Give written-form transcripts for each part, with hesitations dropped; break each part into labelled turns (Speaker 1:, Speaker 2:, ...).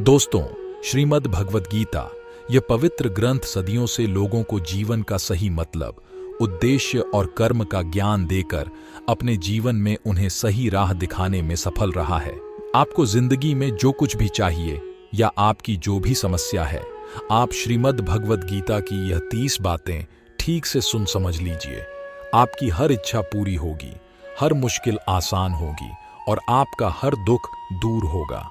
Speaker 1: दोस्तों, श्रीमद् भगवद गीता यह पवित्र ग्रंथ सदियों से लोगों को जीवन का सही मतलब, उद्देश्य और कर्म का ज्ञान देकर अपने जीवन में उन्हें सही राह दिखाने में सफल रहा है। आपको जिंदगी में जो कुछ भी चाहिए या आपकी जो भी समस्या है, आप श्रीमद् भगवद गीता की यह 30 बातें ठीक से सुन समझ लीजिए। आपकी हर इच्छा पूरी होगी, हर मुश्किल आसान होगी और आपका हर दुख दूर होगा।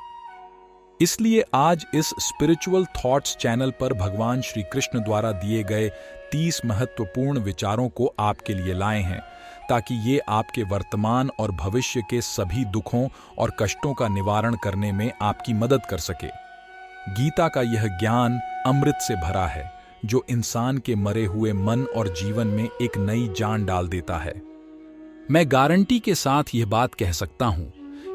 Speaker 1: इसलिए आज इस स्पिरिचुअल थॉट्स चैनल पर भगवान श्री कृष्ण द्वारा दिए गए 30 महत्वपूर्ण विचारों को आपके लिए लाए हैं, ताकि ये आपके वर्तमान और भविष्य के सभी दुखों और कष्टों का निवारण करने में आपकी मदद कर सके। गीता का यह ज्ञान अमृत से भरा है, जो इंसान के मरे हुए मन और जीवन में एक नई जान डाल देता है। मैं गारंटी के साथ यह बात कह सकता हूं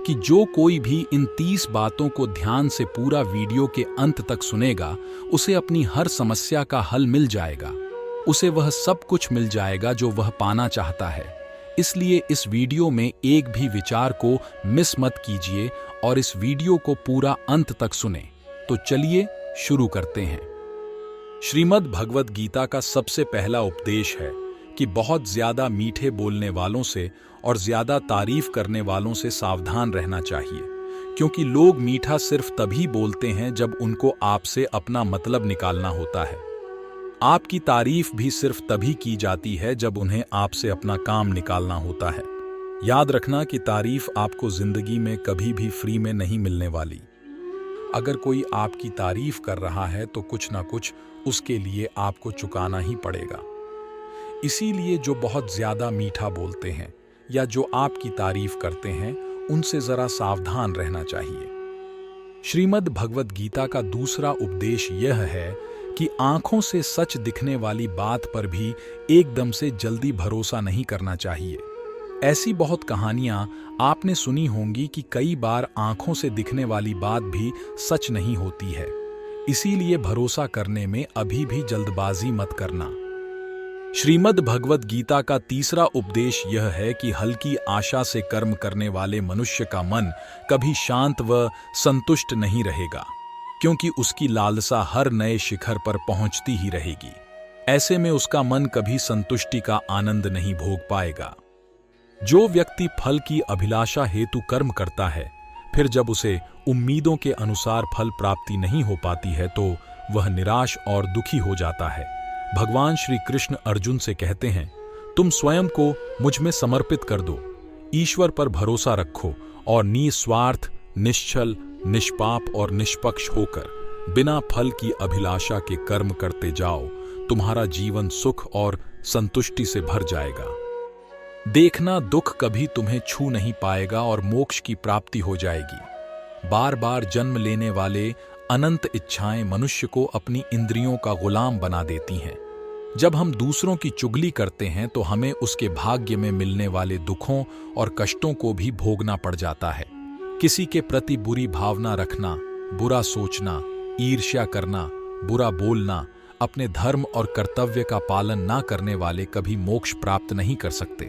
Speaker 1: कि जो कोई भी इन 30 बातों को ध्यान से पूरा वीडियो के अंत तक सुनेगा, उसे अपनी हर समस्या का हल मिल जाएगा। उसे वह सब कुछ मिल जाएगा जो वह पाना चाहता है। इसलिए इस वीडियो में एक भी विचार को मिस मत कीजिए और इस वीडियो को पूरा अंत तक सुने। तो चलिए शुरू करते हैं। श्रीमद् भगवद गीता का सबसे पहला उपदेश है कि बहुत ज्यादा मीठे बोलने वालों से और ज्यादा तारीफ करने वालों से सावधान रहना चाहिए, क्योंकि लोग मीठा सिर्फ तभी बोलते हैं जब उनको आपसे अपना मतलब निकालना होता है। आपकी तारीफ भी सिर्फ तभी की जाती है जब उन्हें आपसे अपना काम निकालना होता है। याद रखना कि तारीफ आपको जिंदगी में कभी भी फ्री में नहीं मिलने वाली। अगर कोई आपकी तारीफ कर रहा है तो कुछ ना कुछ उसके लिए आपको चुकाना ही पड़ेगा। इसीलिए जो बहुत ज्यादा मीठा बोलते हैं या जो आपकी तारीफ करते हैं, उनसे जरा सावधान रहना चाहिए। श्रीमद् भगवद गीता का दूसरा उपदेश यह है कि आंखों से सच दिखने वाली बात पर भी एकदम से जल्दी भरोसा नहीं करना चाहिए। ऐसी बहुत कहानियां आपने सुनी होंगी कि कई बार आंखों से दिखने वाली बात भी सच नहीं होती है। इसीलिए भरोसा करने में अभी भी जल्दबाजी मत करना। श्रीमद् भगवद गीता का तीसरा उपदेश यह है कि हल्की आशा से कर्म करने वाले मनुष्य का मन कभी शांत व संतुष्ट नहीं रहेगा, क्योंकि उसकी लालसा हर नए शिखर पर पहुंचती ही रहेगी। ऐसे में उसका मन कभी संतुष्टि का आनंद नहीं भोग पाएगा। जो व्यक्ति फल की अभिलाषा हेतु कर्म करता है, फिर जब उसे उम्मीदों के अनुसार फल प्राप्ति नहीं हो पाती है, तो वह निराश और दुखी हो जाता है। भगवान श्री कृष्ण अर्जुन से कहते हैं, तुम स्वयं को मुझ में समर्पित कर दो, ईश्वर पर भरोसा रखो और निस्वार्थ, निश्चल, निष्पाप और निष्पक्ष होकर बिना फल की अभिलाषा के कर्म करते जाओ। तुम्हारा जीवन सुख और संतुष्टि से भर जाएगा। देखना, दुख कभी तुम्हें छू नहीं पाएगा और मोक्ष की प्राप्ति हो जाएगी। बार बार जन्म लेने वाले अनंत इच्छाएं मनुष्य को अपनी इंद्रियों का गुलाम बना देती हैं। जब हम दूसरों की चुगली करते हैं तो हमें उसके भाग्य में मिलने वाले दुखों और कष्टों को भी भोगना पड़ जाता है। किसी के प्रति बुरी भावना रखना, बुरा सोचना, ईर्ष्या करना, बुरा बोलना, अपने धर्म और कर्तव्य का पालन ना करने वाले कभी मोक्ष प्राप्त नहीं कर सकते।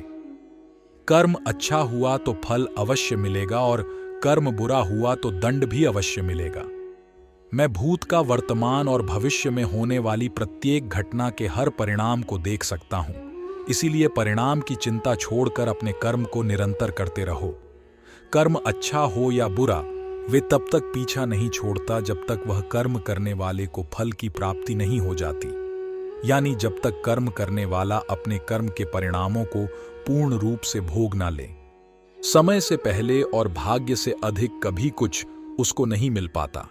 Speaker 1: कर्म अच्छा हुआ तो फल अवश्य मिलेगा और कर्म बुरा हुआ तो दंड भी अवश्य मिलेगा। मैं भूत का, वर्तमान और भविष्य में होने वाली प्रत्येक घटना के हर परिणाम को देख सकता हूं। इसीलिए परिणाम की चिंता छोड़कर अपने कर्म को निरंतर करते रहो। कर्म अच्छा हो या बुरा, वे तब तक पीछा नहीं छोड़ता जब तक वह कर्म करने वाले को फल की प्राप्ति नहीं हो जाती। यानी जब तक कर्म करने वाला अपने कर्म के परिणामों को पूर्ण रूप से भोग ना ले। समय से पहले और भाग्य से अधिक कभी कुछ उसको नहीं मिल पाता।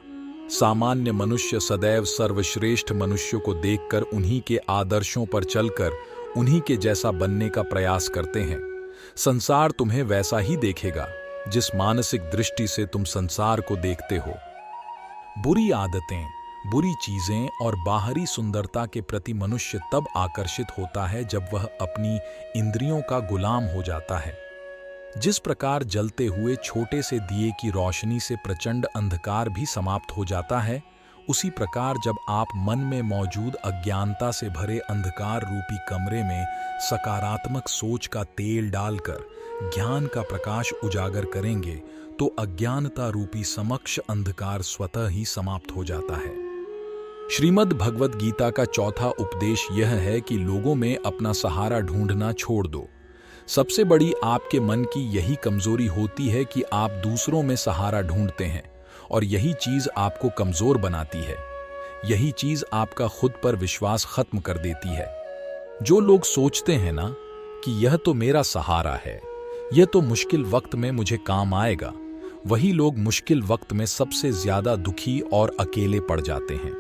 Speaker 1: सामान्य मनुष्य सदैव सर्वश्रेष्ठ मनुष्यों को देखकर उन्हीं के आदर्शों पर चलकर उन्हीं के जैसा बनने का प्रयास करते हैं। संसार तुम्हें वैसा ही देखेगा जिस मानसिक दृष्टि से तुम संसार को देखते हो। बुरी आदतें, बुरी चीजें और बाहरी सुंदरता के प्रति मनुष्य तब आकर्षित होता है जब वह अपनी इंद्रियों का गुलाम हो जाता है। जिस प्रकार जलते हुए छोटे से दिए की रोशनी से प्रचंड अंधकार भी समाप्त हो जाता है, उसी प्रकार जब आप मन में मौजूद अज्ञानता से भरे अंधकार रूपी कमरे में सकारात्मक सोच का तेल डालकर ज्ञान का प्रकाश उजागर करेंगे, तो अज्ञानता रूपी समक्ष अंधकार स्वतः ही समाप्त हो जाता है। श्रीमद् भगवद गीता का चौथा उपदेश यह है कि लोगों में अपना सहारा ढूंढना छोड़ दो। सबसे बड़ी आपके मन की यही कमजोरी होती है कि आप दूसरों में सहारा ढूंढते हैं, और यही चीज आपको कमजोर बनाती है। यही चीज आपका खुद पर विश्वास खत्म कर देती है। जो लोग सोचते हैं ना कि यह तो मेरा सहारा है, यह तो मुश्किल वक्त में मुझे काम आएगा, वही लोग मुश्किल वक्त में सबसे ज्यादा दुखी और अकेले पड़ जाते हैं।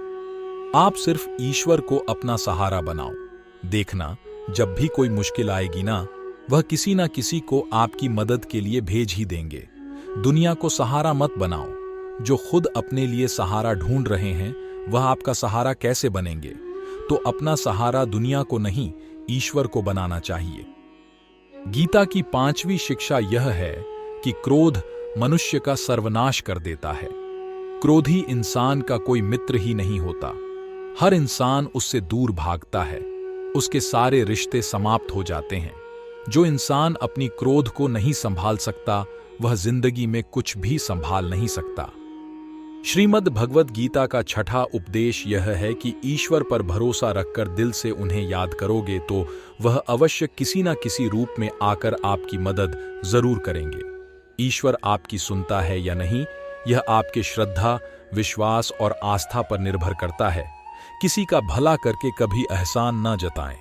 Speaker 1: आप सिर्फ ईश्वर को अपना सहारा बनाओ। देखना, जब भी कोई मुश्किल आएगी ना, वह किसी ना किसी को आपकी मदद के लिए भेज ही देंगे। दुनिया को सहारा मत बनाओ। जो खुद अपने लिए सहारा ढूंढ रहे हैं, वह आपका सहारा कैसे बनेंगे? तो अपना सहारा दुनिया को नहीं, ईश्वर को बनाना चाहिए। गीता की 5वीं शिक्षा यह है कि क्रोध मनुष्य का सर्वनाश कर देता है। क्रोधी इंसान का कोई मित्र ही नहीं होता। हर इंसान उससे दूर भागता है। उसके सारे रिश्ते समाप्त हो जाते हैं। जो इंसान अपनी क्रोध को नहीं संभाल सकता, वह जिंदगी में कुछ भी संभाल नहीं सकता। श्रीमद् भगवद गीता का छठा उपदेश यह है कि ईश्वर पर भरोसा रखकर दिल से उन्हें याद करोगे तो वह अवश्य किसी न किसी रूप में आकर आपकी मदद जरूर करेंगे। ईश्वर आपकी सुनता है या नहीं, यह आपके श्रद्धा, विश्वास और आस्था पर निर्भर करता है। किसी का भला करके कभी एहसान न जताएं,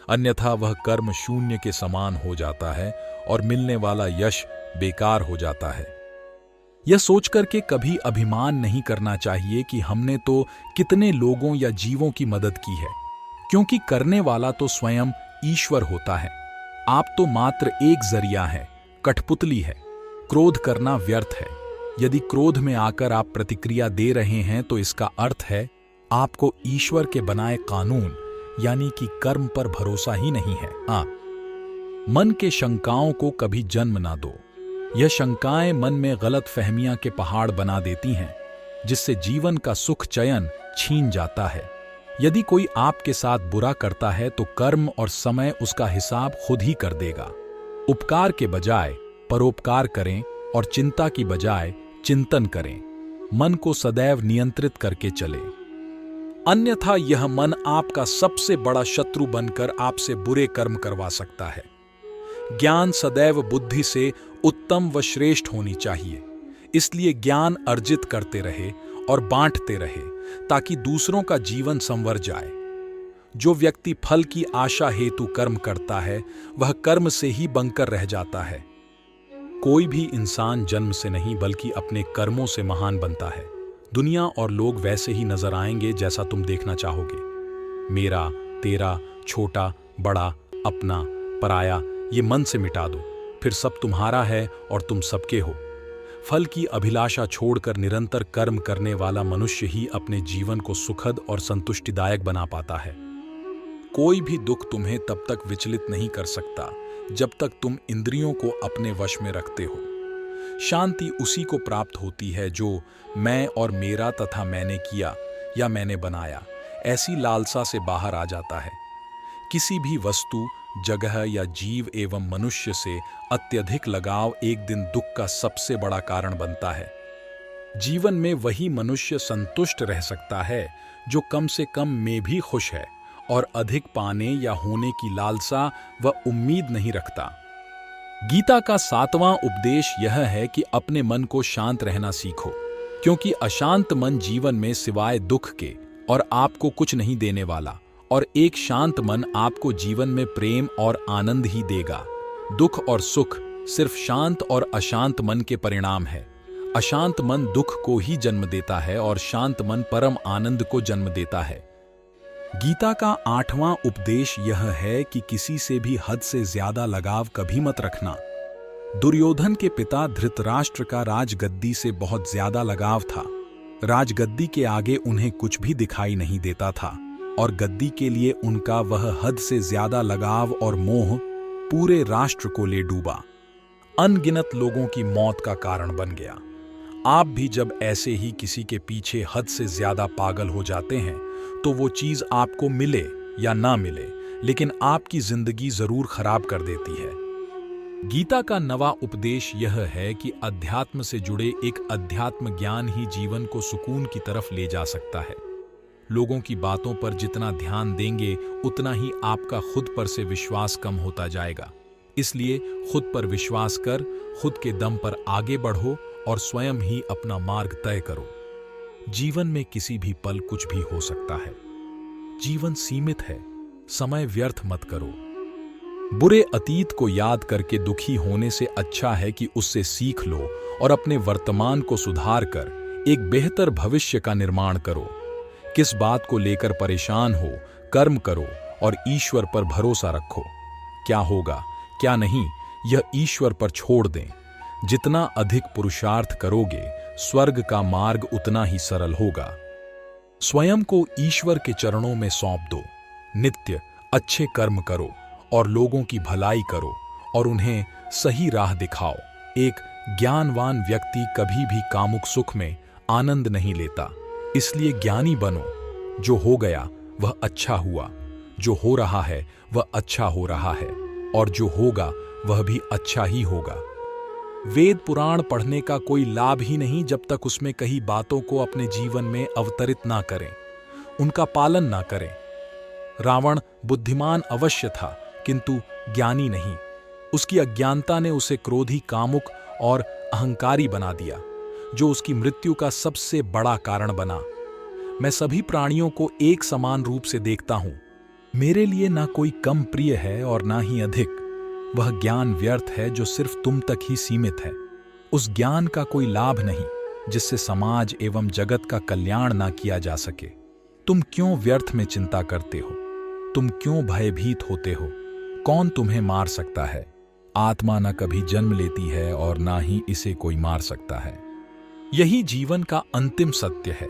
Speaker 1: अन्यथा वह कर्म शून्य के समान हो जाता है और मिलने वाला यश बेकार हो जाता है। यह सोचकर के कभी अभिमान नहीं करना चाहिए कि हमने तो कितने लोगों या जीवों की मदद की है, क्योंकि करने वाला तो स्वयं ईश्वर होता है। आप तो मात्र एक जरिया है, कठपुतली है। क्रोध करना व्यर्थ है। यदि क्रोध में आकर आप प्रतिक्रिया दे रहे हैं तो इसका अर्थ है आपको ईश्वर के बनाए कानून यानी कि कर्म पर भरोसा ही नहीं है। मन के शंकाओं को कभी जन्म ना दो। यह शंकाएं मन में गलत फहमियां के पहाड़ बना देती हैं, जिससे जीवन का सुख चयन छीन जाता है। यदि कोई आपके साथ बुरा करता है तो कर्म और समय उसका हिसाब खुद ही कर देगा। उपकार के बजाय परोपकार करें और चिंता की बजाय चिंतन करें। मन को सदैव नियंत्रित करके चले, अन्यथा यह मन आपका सबसे बड़ा शत्रु बनकर आपसे बुरे कर्म करवा सकता है। ज्ञान सदैव बुद्धि से उत्तम व श्रेष्ठ होनी चाहिए। इसलिए ज्ञान अर्जित करते रहे और बांटते रहे ताकि दूसरों का जीवन संवर जाए। जो व्यक्ति फल की आशा हेतु कर्म करता है, वह कर्म से ही बंकर रह जाता है। कोई भी इंसान जन्म से नहीं बल्कि अपने कर्मों से महान बनता है। दुनिया और लोग वैसे ही नजर आएंगे जैसा तुम देखना चाहोगे। मेरा, तेरा, छोटा, बड़ा, अपना, पराया, ये मन से मिटा दो, फिर सब तुम्हारा है और तुम सबके हो। फल की अभिलाषा छोड़कर निरंतर कर्म करने वाला मनुष्य ही अपने जीवन को सुखद और संतुष्टिदायक बना पाता है। कोई भी दुख तुम्हें तब तक विचलित नहीं कर सकता जब तक तुम इंद्रियों को अपने वश में रखते हो। शांति उसी को प्राप्त होती है जो मैं और मेरा तथा मैंने किया या मैंने बनाया ऐसी लालसा से बाहर आ जाता है। किसी भी वस्तु, जगह या जीव एवं मनुष्य से अत्यधिक लगाव एक दिन दुख का सबसे बड़ा कारण बनता है। जीवन में वही मनुष्य संतुष्ट रह सकता है जो कम से कम में भी खुश है और अधिक पाने या होने की लालसा व उम्मीद नहीं रखता। गीता का 7वां उपदेश यह है कि अपने मन को शांत रहना सीखो, क्योंकि अशांत मन जीवन में सिवाय दुख के और आपको कुछ नहीं देने वाला, और एक शांत मन आपको जीवन में प्रेम और आनंद ही देगा। दुख और सुख सिर्फ शांत और अशांत मन के परिणाम है। अशांत मन दुख को ही जन्म देता है और शांत मन परम आनंद को जन्म देता है। गीता का 8वां उपदेश यह है कि किसी से भी हद से ज्यादा लगाव कभी मत रखना। दुर्योधन के पिता धृतराष्ट्र का राजगद्दी से बहुत ज्यादा लगाव था। राजगद्दी के आगे उन्हें कुछ भी दिखाई नहीं देता था और गद्दी के लिए उनका वह हद से ज्यादा लगाव और मोह पूरे राष्ट्र को ले डूबा, अनगिनत लोगों की मौत का कारण बन गया। आप भी जब ऐसे ही किसी के पीछे हद से ज्यादा पागल हो जाते हैं तो वो चीज आपको मिले या ना मिले, लेकिन आपकी जिंदगी जरूर खराब कर देती है। गीता का नवा उपदेश यह है कि अध्यात्म से जुड़े एक अध्यात्म ज्ञान ही जीवन को सुकून की तरफ ले जा सकता है। लोगों की बातों पर जितना ध्यान देंगे उतना ही आपका खुद पर से विश्वास कम होता जाएगा। इसलिए खुद पर विश्वास कर खुद के दम पर आगे बढ़ो और स्वयं ही अपना मार्ग तय करो। जीवन में किसी भी पल कुछ भी हो सकता है। जीवन सीमित है, समय व्यर्थ मत करो। बुरे अतीत को याद करके दुखी होने से अच्छा है कि उससे सीख लो और अपने वर्तमान को सुधार कर एक बेहतर भविष्य का निर्माण करो। किस बात को लेकर परेशान हो, कर्म करो और ईश्वर पर भरोसा रखो। क्या होगा क्या नहीं यह ईश्वर पर छोड़ दें। जितना अधिक पुरुषार्थ करोगे स्वर्ग का मार्ग उतना ही सरल होगा। स्वयं को ईश्वर के चरणों में सौंप दो। नित्य अच्छे कर्म करो और लोगों की भलाई करो और उन्हें सही राह दिखाओ। एक ज्ञानवान व्यक्ति कभी भी कामुक सुख में आनंद नहीं लेता। इसलिए ज्ञानी बनो। जो हो गया वह अच्छा हुआ, जो हो रहा है वह अच्छा हो रहा है और जो होगा वह भी अच्छा ही होगा। वेद पुराण पढ़ने का कोई लाभ ही नहीं जब तक उसमें कही बातों को अपने जीवन में अवतरित ना करें, उनका पालन ना करें। रावण बुद्धिमान अवश्य था किंतु ज्ञानी नहीं। उसकी अज्ञानता ने उसे क्रोधी, कामुक और अहंकारी बना दिया, जो उसकी मृत्यु का सबसे बड़ा कारण बना। मैं सभी प्राणियों को एक समान रूप से देखता हूं। मेरे लिए ना कोई कम प्रिय है और ना ही अधिक। वह ज्ञान व्यर्थ है जो सिर्फ तुम तक ही सीमित है। उस ज्ञान का कोई लाभ नहीं जिससे समाज एवं जगत का कल्याण ना किया जा सके। तुम क्यों व्यर्थ में चिंता करते हो? तुम क्यों भयभीत होते हो? कौन तुम्हें मार सकता है? आत्मा न कभी जन्म लेती है और ना ही इसे कोई मार सकता है। यही जीवन का अंतिम सत्य है।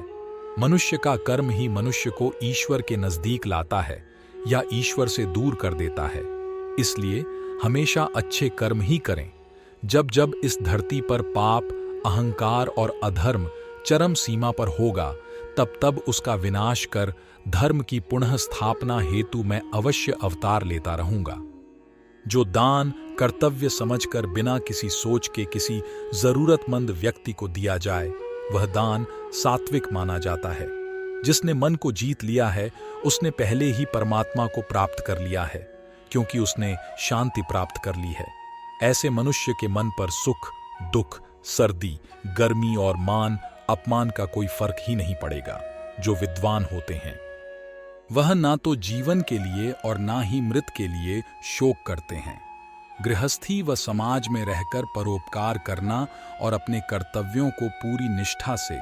Speaker 1: मनुष्य का कर्म ही मनुष्य को ईश्वर के नजदीक लाता है या ईश्वर से दूर कर देता है। इसलिए हमेशा अच्छे कर्म ही करें। जब जब इस धरती पर पाप, अहंकार और अधर्म चरम सीमा पर होगा, तब तब उसका विनाश कर धर्म की पुनः स्थापना हेतु मैं अवश्य अवतार लेता रहूंगा। जो दान कर्तव्य समझकर बिना किसी सोच के किसी जरूरतमंद व्यक्ति को दिया जाए, वह दान सात्विक माना जाता है। जिसने मन को जीत लिया है, उसने पहले ही परमात्मा को प्राप्त कर लिया है, क्योंकि उसने शांति प्राप्त कर ली है। ऐसे मनुष्य के मन पर सुख, दुख, सर्दी, गर्मी और मान अपमान का कोई फर्क ही नहीं पड़ेगा। जो विद्वान होते हैं वह ना तो जीवन के लिए और ना ही मृत के लिए शोक करते हैं। गृहस्थी व समाज में रहकर परोपकार करना और अपने कर्तव्यों को पूरी निष्ठा से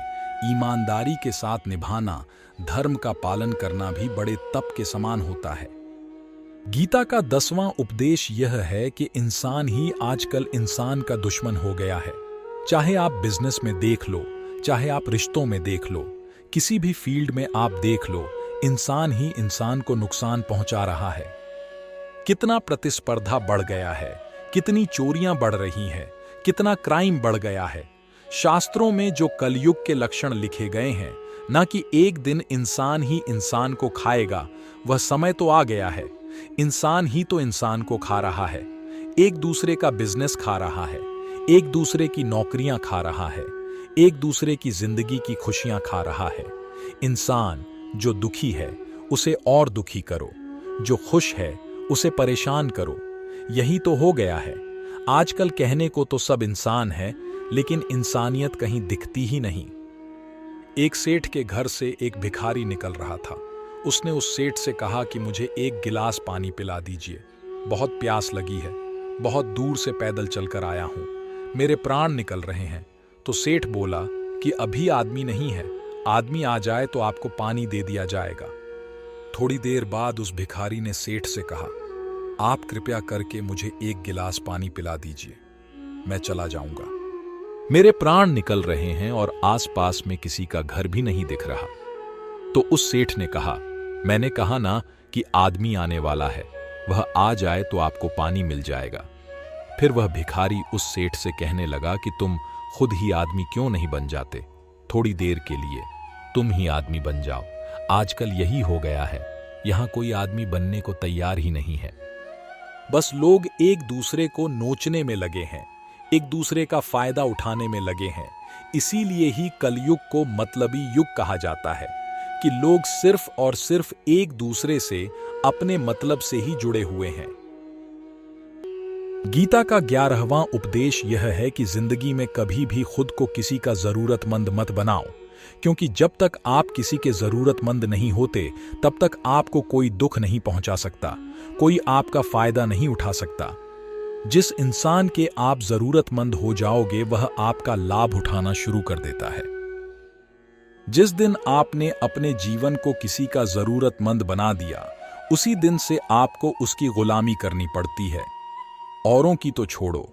Speaker 1: ईमानदारी के साथ निभाना, धर्म का पालन करना भी बड़े तप के समान होता है। गीता का 10वां उपदेश यह है कि इंसान ही आजकल इंसान का दुश्मन हो गया है। चाहे आप बिजनेस में देख लो, चाहे आप रिश्तों में देख लो, किसी भी फील्ड में आप देख लो, इंसान ही इंसान को नुकसान पहुंचा रहा है। कितना प्रतिस्पर्धा बढ़ गया है, कितनी चोरियां बढ़ रही हैं, कितना क्राइम बढ़ गया है। शास्त्रों में जो कलयुग के लक्षण लिखे गए हैं, ना कि एक दिन इंसान ही इंसान को खाएगा, वह समय तो आ गया है। इंसान ही तो इंसान को खा रहा है, एक दूसरे का बिजनेस खा रहा है, एक दूसरे की नौकरियां खा रहा है, एक दूसरे की जिंदगी की खुशियां खा रहा है। इंसान जो दुखी है उसे और दुखी करो, जो खुश है उसे परेशान करो। यही तो हो गया है। आजकल कहने को तो सब इंसान है, लेकिन इंसानियत कहीं दिखती ही नहीं। एक सेठ के घर से एक भिखारी निकल रहा था। उसने उस सेठ से कहा कि मुझे एक गिलास पानी पिला दीजिए, बहुत प्यास लगी है, बहुत दूर से पैदल चलकर आया हूं, मेरे प्राण निकल रहे हैं। तो सेठ बोला कि अभी आदमी नहीं है, आदमी आ जाए तो आपको पानी दे दिया जाएगा। थोड़ी देर बाद उस भिखारी ने सेठ से कहा, आप कृपया करके मुझे एक गिलास पानी पिला दीजिए, मैं चला जाऊंगा, मेरे प्राण निकल रहे हैं और आसपास में किसी का घर भी नहीं दिख रहा। तो उस सेठ ने कहा, मैंने कहा ना कि आदमी आने वाला है, वह आ जाए तो आपको पानी मिल जाएगा। फिर वह भिखारी उस सेठ से कहने लगा कि तुम खुद ही आदमी क्यों नहीं बन जाते, थोड़ी देर के लिए तुम ही आदमी बन जाओ। आजकल यही हो गया है, यहां कोई आदमी बनने को तैयार ही नहीं है। बस लोग एक दूसरे को नोचने में लगे हैं, एक दूसरे का फायदा उठाने में लगे हैं। इसीलिए ही कलयुग को मतलबी युग कहा जाता है कि लोग सिर्फ और सिर्फ एक दूसरे से अपने मतलब से ही जुड़े हुए हैं। गीता का 11वां उपदेश यह है कि जिंदगी में कभी भी खुद को किसी का जरूरतमंद मत बनाओ, क्योंकि जब तक आप किसी के जरूरतमंद नहीं होते तब तक आपको कोई दुख नहीं पहुंचा सकता, कोई आपका फायदा नहीं उठा सकता। जिस इंसान के आप जरूरतमंद हो जाओगे वह आपका लाभ उठाना शुरू कर देता है। जिस दिन आपने अपने जीवन को किसी का जरूरतमंद बना दिया, उसी दिन से आपको उसकी गुलामी करनी पड़ती है। औरों की तो छोड़ो,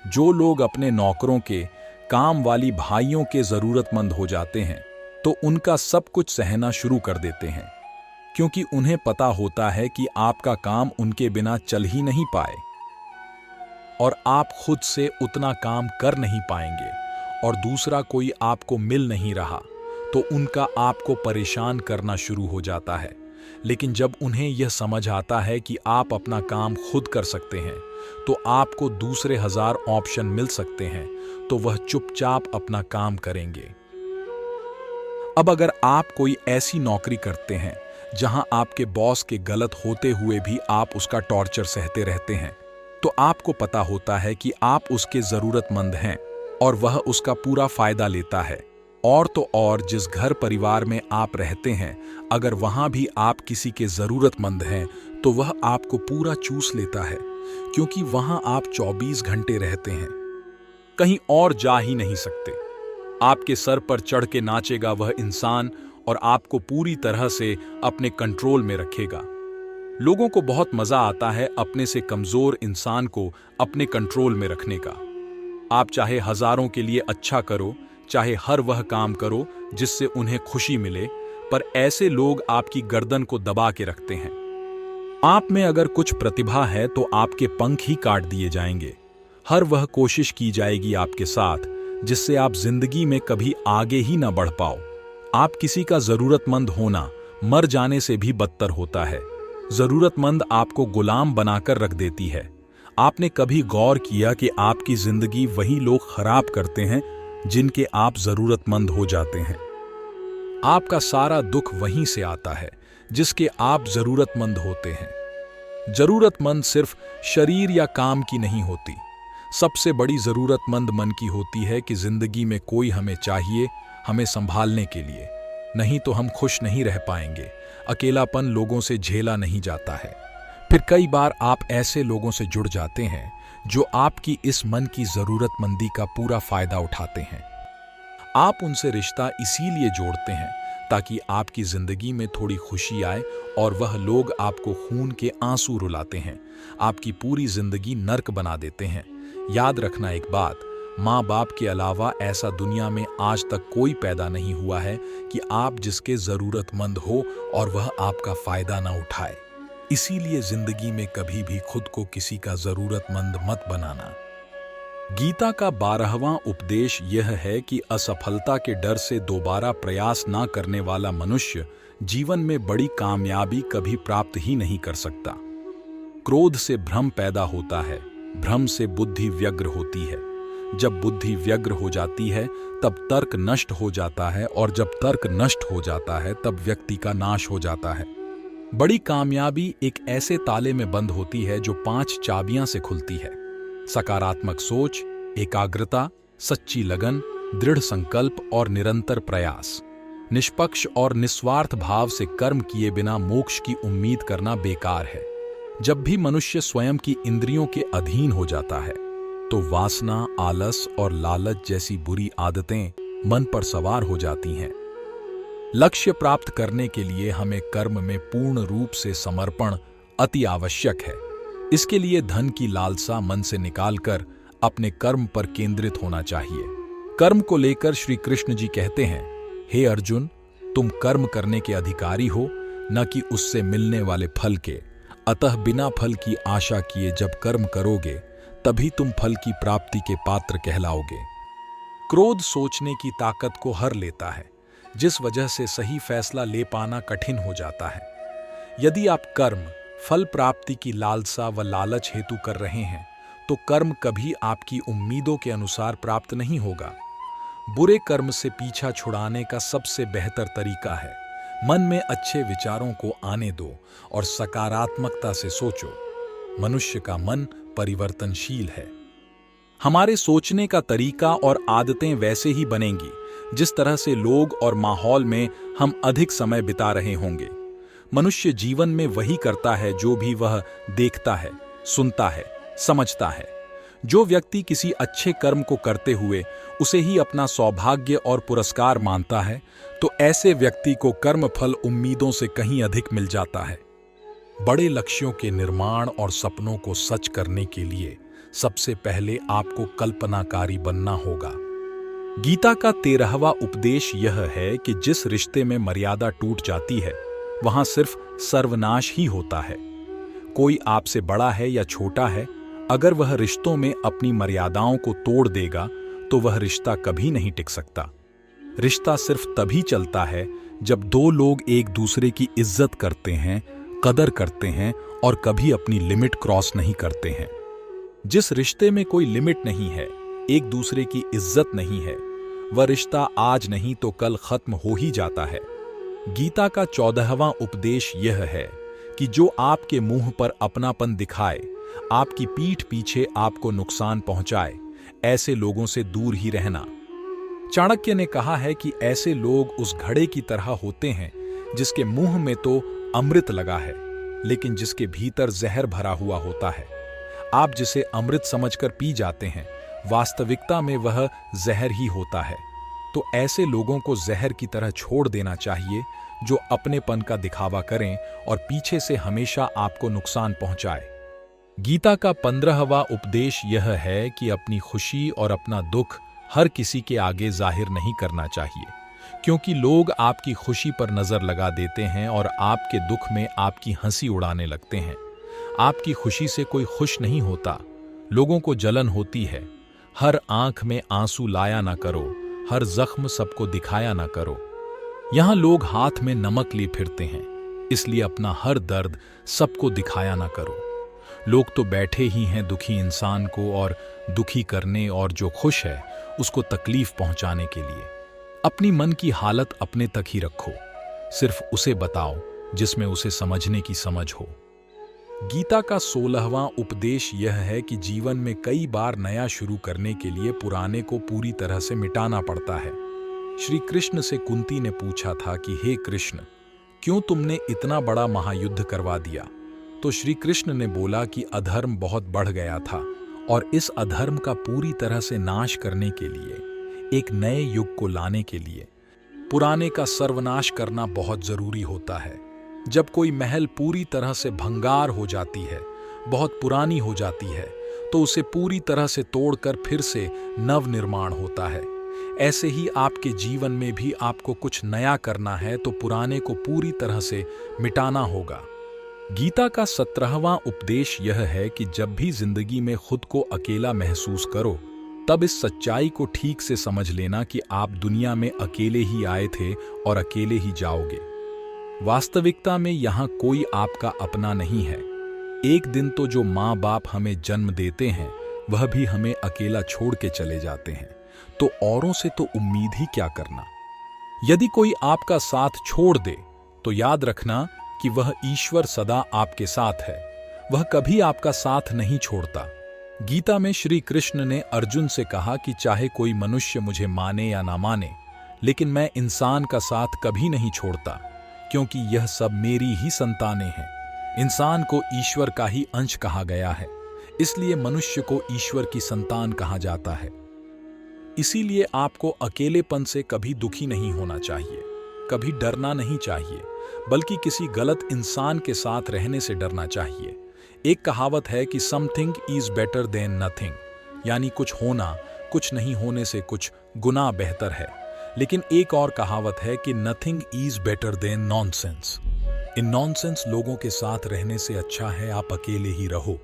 Speaker 1: जो लोग अपने नौकरों के, काम वाली भाइयों के जरूरतमंद हो जाते हैं तो उनका सब कुछ सहना शुरू कर देते हैं, क्योंकि उन्हें पता होता है कि आपका काम उनके बिना चल ही नहीं पाए और आप खुद से उतना काम कर नहीं पाएंगे और दूसरा कोई आपको मिल नहीं रहा तो उनका आपको परेशान करना शुरू हो जाता है। लेकिन जब उन्हें यह समझ आता है कि आप अपना काम खुद कर सकते हैं तो आपको दूसरे 1000 ऑप्शन मिल सकते हैं, तो वह चुपचाप अपना काम करेंगे। अब अगर आप कोई ऐसी नौकरी करते हैं जहां आपके बॉस के गलत होते हुए भी आप उसका टॉर्चर सहते रहते हैं, तो आपको पता होता है कि आप उसके जरूरतमंद हैं और वह उसका पूरा फायदा लेता है। और तो और जिस घर परिवार में आप रहते हैं, अगर वहां भी आप किसी के जरूरतमंद हैं तो वह आपको पूरा चूस लेता है, क्योंकि वहां आप 24 घंटे रहते हैं, कहीं और जा ही नहीं सकते। आपके सर पर चढ़ के नाचेगा वह इंसान और आपको पूरी तरह से अपने कंट्रोल में रखेगा। लोगों को बहुत मजा आता है अपने से कमजोर इंसान को अपने कंट्रोल में रखने का। आप चाहे हजारों के लिए अच्छा करो, चाहे हर वह काम करो जिससे उन्हें खुशी मिले, पर ऐसे लोग आपकी गर्दन को दबा के रखते हैं। आप में अगर कुछ प्रतिभा है तो आपके पंख ही काट दिए जाएंगे। हर वह कोशिश की जाएगी आपके साथ जिससे आप जिंदगी में कभी आगे ही ना बढ़ पाओ। आप किसी का जरूरतमंद होना मर जाने से भी बदतर होता है। जरूरतमंद आपको गुलाम बनाकर रख देती है। आपने कभी गौर किया कि आपकी जिंदगी वही लोग खराब करते हैं जिनके आप जरूरतमंद हो जाते हैं? आपका सारा दुख वहीं से आता है जिसके आप जरूरतमंद होते हैं। जरूरतमंद सिर्फ शरीर या काम की नहीं होती, सबसे बड़ी जरूरतमंद मन की होती है कि जिंदगी में कोई हमें चाहिए, हमें संभालने के लिए। नहीं तो हम खुश नहीं रह पाएंगे। अकेलापन लोगों से झेला नहीं जाता है। फिर कई बार आप ऐसे लोगों से जुड़ जाते हैं जो आपकी इस मन की जरूरतमंदी का पूरा फायदा उठाते हैं। आप उनसे रिश्ता इसीलिए जोड़ते हैं ताकि आपकी जिंदगी में थोड़ी खुशी आए, और वह लोग आपको खून के आंसू रुलाते हैं, आपकी पूरी जिंदगी नर्क बना देते हैं। याद रखना एक बात, माँ बाप के अलावा ऐसा दुनिया में आज तक कोई पैदा नहीं हुआ है कि आप जिसके जरूरतमंद हो और वह आपका फायदा ना उठाए। इसीलिए जिंदगी में कभी भी खुद को किसी का जरूरतमंद मत बनाना। गीता का 12वां उपदेश यह है कि असफलता के डर से दोबारा प्रयास ना करने वाला मनुष्य जीवन में बड़ी कामयाबी कभी प्राप्त ही नहीं कर सकता। क्रोध से भ्रम पैदा होता है, भ्रम से बुद्धि व्यग्र होती है। जब बुद्धि व्यग्र हो जाती है तब तर्क नष्ट हो जाता है, और जब तर्क नष्ट हो जाता है तब व्यक्ति का नाश हो जाता है। बड़ी कामयाबी एक ऐसे ताले में बंद होती है जो 5 चाबियां से खुलती है: सकारात्मक सोच, एकाग्रता, सच्ची लगन, दृढ़ संकल्प और निरंतर प्रयास। निष्पक्ष और निस्वार्थ भाव से कर्म किए बिना मोक्ष की उम्मीद करना बेकार है। जब भी मनुष्य स्वयं की इंद्रियों के अधीन हो जाता है तो वासना, आलस और लालच जैसी बुरी आदतें मन पर सवार हो जाती हैं। लक्ष्य प्राप्त करने के लिए हमें कर्म में पूर्ण रूप से समर्पण अति आवश्यक है। इसके लिए धन की लालसा मन से निकालकर अपने कर्म पर केंद्रित होना चाहिए। कर्म को लेकर श्री कृष्ण जी कहते हैं, हे अर्जुन, तुम कर्म करने के अधिकारी हो, न कि उससे मिलने वाले फल के। अतः बिना फल की आशा किए जब कर्म करोगे तभी तुम फल की प्राप्ति के पात्र कहलाओगे। क्रोध सोचने की ताकत को हर लेता है, जिस वजह से सही फैसला ले पाना कठिन हो जाता है। यदि आप कर्म, फल प्राप्ति की लालसा व लालच हेतु कर रहे हैं तो कर्म कभी आपकी उम्मीदों के अनुसार प्राप्त नहीं होगा। बुरे कर्म से पीछा छुड़ाने का सबसे बेहतर तरीका है मन में अच्छे विचारों को आने दो और सकारात्मकता से सोचो। मनुष्य का मन परिवर्तनशील है। हमारे सोचने का तरीका और आदतें वैसे ही बनेंगी जिस तरह से लोग और माहौल में हम अधिक समय बिता रहे होंगे। मनुष्य जीवन में वही करता है जो भी वह देखता है, सुनता है, समझता है। जो व्यक्ति किसी अच्छे कर्म को करते हुए उसे ही अपना सौभाग्य और पुरस्कार मानता है तो ऐसे व्यक्ति को कर्मफल उम्मीदों से कहीं अधिक मिल जाता है। बड़े लक्ष्यों के निर्माण और सपनों को सच करने के लिए सबसे पहले आपको कल्पनाकारी बनना होगा। गीता का 13वां उपदेश यह है कि जिस रिश्ते में मर्यादा टूट जाती है वहां सिर्फ सर्वनाश ही होता है। कोई आपसे बड़ा है या छोटा है, अगर वह रिश्तों में अपनी मर्यादाओं को तोड़ देगा तो वह रिश्ता कभी नहीं टिक सकता। रिश्ता सिर्फ तभी चलता है जब दो लोग एक दूसरे की इज्जत करते हैं, कदर करते हैं और कभी अपनी लिमिट क्रॉस नहीं करते हैं। जिस रिश्ते में कोई लिमिट नहीं है, एक दूसरे की इज्जत नहीं है, वह रिश्ता आज नहीं तो कल खत्म हो ही जाता है। गीता का 14वां उपदेश यह है कि जो आपके मुंह पर अपनापन दिखाए, आपकी पीठ पीछे आपको नुकसान पहुंचाए, ऐसे लोगों से दूर ही रहना। चाणक्य ने कहा है कि ऐसे लोग उस घड़े की तरह होते हैं जिसके मुंह में तो अमृत लगा है लेकिन जिसके भीतर जहर भरा हुआ होता है। आप जिसे अमृत समझकर पी जाते हैं, वास्तविकता में वह जहर ही होता है। तो ऐसे लोगों को जहर की तरह छोड़ देना चाहिए जो अपनेपन का दिखावा करें और पीछे से हमेशा आपको नुकसान पहुंचाए। गीता का 15वां उपदेश यह है कि अपनी खुशी और अपना दुख हर किसी के आगे जाहिर नहीं करना चाहिए, क्योंकि लोग आपकी खुशी पर नजर लगा देते हैं और आपके दुख में आपकी हंसी उड़ाने लगते हैं। आपकी खुशी से कोई खुश नहीं होता, लोगों को जलन होती है। हर आंख में आंसू लाया ना करो, हर जख्म सबको दिखाया ना करो। यहां लोग हाथ में नमक लिए फिरते हैं, इसलिए अपना हर दर्द सबको दिखाया ना करो। लोग तो बैठे ही हैं दुखी इंसान को और दुखी करने, और जो खुश है उसको तकलीफ पहुंचाने के लिए। अपनी मन की हालत अपने तक ही रखो, सिर्फ उसे बताओ जिसमें उसे समझने की समझ हो। गीता का 16वां उपदेश यह है कि जीवन में कई बार नया शुरू करने के लिए पुराने को पूरी तरह से मिटाना पड़ता है। श्री कृष्ण से कुंती ने पूछा था कि हे कृष्ण, क्यों तुमने इतना बड़ा महायुद्ध करवा दिया? तो श्री कृष्ण ने बोला कि अधर्म बहुत बढ़ गया था और इस अधर्म का पूरी तरह से नाश करने के लिए, एक नए युग को लाने के लिए पुराने का सर्वनाश करना बहुत जरूरी होता है। जब कोई महल पूरी तरह से भंगार हो जाती है, बहुत पुरानी हो जाती है, तो उसे पूरी तरह से तोड़कर फिर से नव निर्माण होता है। ऐसे ही आपके जीवन में भी आपको कुछ नया करना है तो पुराने को पूरी तरह से मिटाना होगा। गीता का 17वां उपदेश यह है कि जब भी जिंदगी में खुद को अकेला महसूस करो, तब इस सच्चाई को ठीक से समझ लेना कि आप दुनिया में अकेले ही आए थे और अकेले ही जाओगे। वास्तविकता में यहाँ कोई आपका अपना नहीं है। एक दिन तो जो माँ बाप हमें जन्म देते हैं वह भी हमें अकेला छोड़ के चले जाते हैं, तो औरों से तो उम्मीद ही क्या करना। यदि कोई आपका साथ छोड़ दे तो याद रखना कि वह ईश्वर सदा आपके साथ है, वह कभी आपका साथ नहीं छोड़ता। गीता में श्री कृष्ण ने अर्जुन से कहा कि चाहे कोई मनुष्य मुझे माने या ना माने, लेकिन मैं इंसान का साथ कभी नहीं छोड़ता, क्योंकि यह सब मेरी ही संतानें हैं। इंसान को ईश्वर का ही अंश कहा गया है, इसलिए मनुष्य को ईश्वर की संतान कहा जाता है। इसीलिए आपको अकेलेपन से कभी दुखी नहीं होना चाहिए, कभी डरना नहीं चाहिए, बल्कि किसी गलत इंसान के साथ रहने से डरना चाहिए। एक कहावत है कि something is better than nothing, यानी कुछ होना कुछ नहीं होने से कुछ गुना बेहतर है। लेकिन एक और कहावत है कि nothing is better than nonsense. In nonsense लोगों के साथ रहने से अच्छा है आप अकेले ही रहो।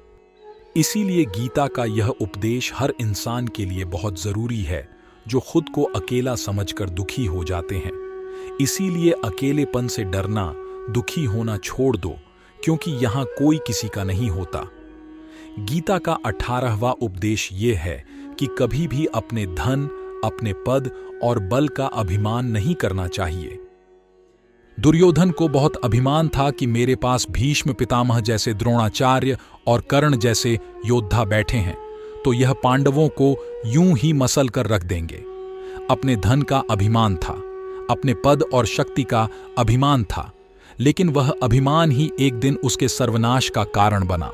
Speaker 1: इसीलिए गीता का यह उपदेश हर इंसान के लिए बहुत जरूरी है जो खुद को अकेला समझकर दुखी हो जाते हैं। इसीलिए अकेलेपन से डरना, दुखी होना छोड़ दो, क्योंकि यहां कोई किसी का नहीं होता। गीता का 18वां उपदेश ये है कि कभी भी अपने धन, अपने पद और बल का अभिमान नहीं करना चाहिए। दुर्योधन को बहुत अभिमान था कि मेरे पास भीष्म पितामह जैसे, द्रोणाचार्य और कर्ण जैसे योद्धा बैठे हैं, तो यह पांडवों को यूं ही मसल कर रख देंगे। अपने धन का अभिमान था, अपने पद और शक्ति का अभिमान था, लेकिन वह अभिमान ही एक दिन उसके सर्वनाश का कारण बना।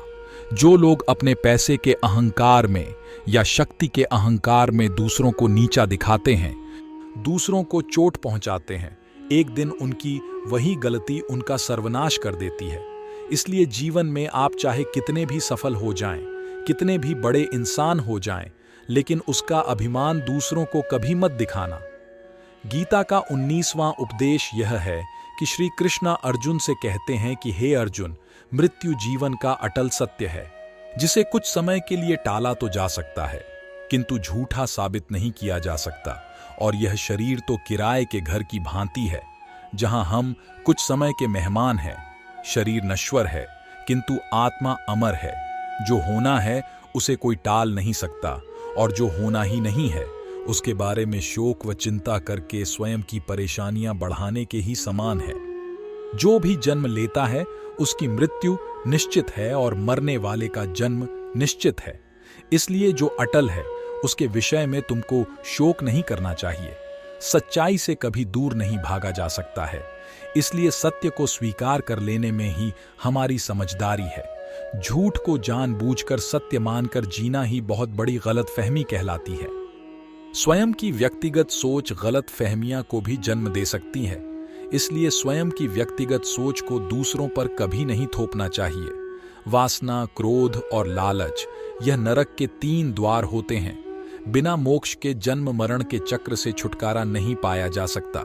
Speaker 1: जो लोग अपने पैसे के अहंकार में या शक्ति के अहंकार में दूसरों को नीचा दिखाते हैं, दूसरों को चोट पहुंचाते हैं, एक दिन उनकी वही गलती उनका सर्वनाश कर देती है। इसलिए जीवन में आप चाहे कितने भी सफल हो जाएं, कितने भी बड़े इंसान हो जाएं, लेकिन उसका अभिमान दूसरों को कभी मत दिखाना। गीता का 19वां उपदेश यह है कि श्री कृष्ण अर्जुन से कहते हैं कि हे अर्जुन, मृत्यु जीवन का अटल सत्य है, जिसे कुछ समय के लिए टाला तो जा सकता है, किंतु झूठा साबित नहीं किया जा सकता। और यह शरीर तो किराए के घर की भांति है, जहां हम कुछ समय के मेहमान हैं। शरीर नश्वर है, किंतु आत्मा अमर है। जो होना है उसे कोई टाल नहीं सकता, और जो होना ही नहीं है उसके बारे में शोक व चिंता करके स्वयं की परेशानियां बढ़ाने के ही समान है। जो भी जन्म लेता है उसकी मृत्यु निश्चित है, और मरने वाले का जन्म निश्चित है। इसलिए जो अटल है उसके विषय में तुमको शोक नहीं करना चाहिए। सच्चाई से कभी दूर नहीं भागा जा सकता है, इसलिए सत्य को स्वीकार कर लेने में ही हमारी समझदारी है। झूठ को जानबूझकर सत्य मानकर जीना ही बहुत बड़ी गलतफहमी कहलाती है। स्वयं की व्यक्तिगत सोच गलत फहमियां को भी जन्म दे सकती है, इसलिए स्वयं की व्यक्तिगत सोच को दूसरों पर कभी नहीं थोपना चाहिए। वासना, क्रोध और लालच, यह नरक के 3 द्वार होते हैं। बिना मोक्ष के जन्म मरण के चक्र से छुटकारा नहीं पाया जा सकता।